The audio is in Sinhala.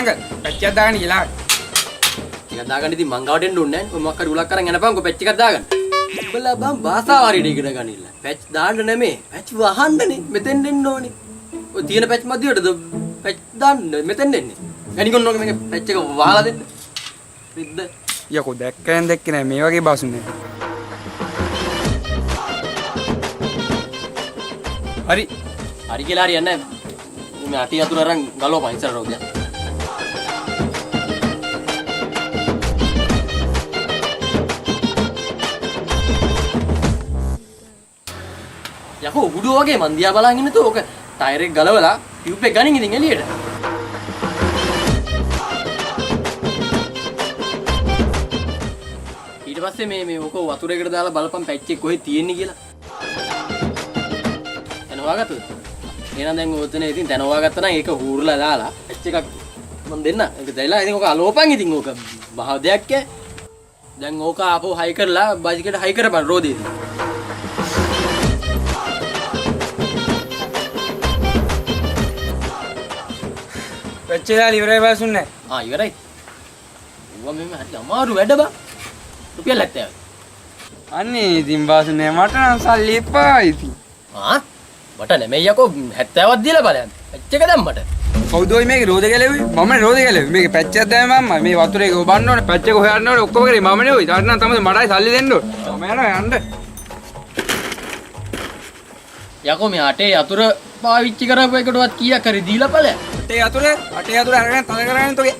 අංකල් පැච්චක් දාගන්න කියලා. ටිකක් දාගන්න ඉතින් මං ගාවට එන්න ඕනේ නැහැ. ඔය මොකක් හරි උලක් අරන් යනපන්කො පැච් එකක් දාගන්න. උඹලා බම් භාෂාව හරියට ඉගෙන ගනින්න. පැච් දාන්න නෙමෙයි. පැච් වහන්නනේ. මෙතෙන් එන්න ඕනේ. ඔය තියෙන පැච් මැදියටද පැච් දාන්න මෙතෙන් එන්නේ. ගනිකොන් ඕක මේක පැච් එක වහලා දෙන්න. රිද්ද. යකෝ දැක්කෙන් දැක්කේ නෑ මේ වගේ බාසුනේ. හරි. හරි කියලා හරියන්නේ නැහැ. මේ අටි අතුර අරන් ගලවපන් ඉස්සරට රෝගය. යකෝ උඩුව වගේ මන් දිහා බලන් ඉන්න තෝ ඔක ටයර් එක ගලවලා ටියුබ් එක ගනින් ඉතින් එළියට. ඊට පස්සේ මේ ඔක වතුරේකට දාලා බලපන් පැච් එක කොහෙද තියෙන්නේ කියලා. එනවා ගත්තද? එහෙනම් දැන් ඔතන ඉතින් දැනවා ගත්තා නම් ඒක හූරලා දාලා පැච් එකක් මම දෙන්න. ඒක දැයිලා ඉතින් ඔක අලෝපන් ඉතින් ඕක මහ දෙයක් ඈ. දැන් ඕක ආපහු හයි කරලා බයිසිකලෙට හයි කරපන් රෝදේදී. පැච් එක දාලා ඉවරයි බාසුනේ. ඉවරයි. ඌවා මෙන්න හරි අමාරු වැඩ බා. රුපියල් 70. අනේ ඉතින් බාසුනේ මට නම් සල්ලි එපා ඉතින්. මට නෙමෙයි යකෝ 70ක් දීලා බලයන්. පැච් එක දැම්මට. කවුද ඔය මේකේ රෝද ගැලෙව්වේ? මමනේ රෝද ගැලෙව්වේ. මේකේ පැච් එකක් දැම්මම මම මේ වතුරේ ගොබන්න ඕනේ. පැච් එක හොයන්න ඕනේ. ඔක්කොම කරේ මමනේ ඔය. ඊට නම් තමයි මටයි සල්ලි දෙන්න ඕනේ. මම යනවා යන්න. යකෝ මේ අටේ යතුරු පාවිච්චි කරපු එකටවත් කීයක් හරි දීලා බලයන්. අටේ යතුරු අරගෙන තල කරගෙන තෝගේ.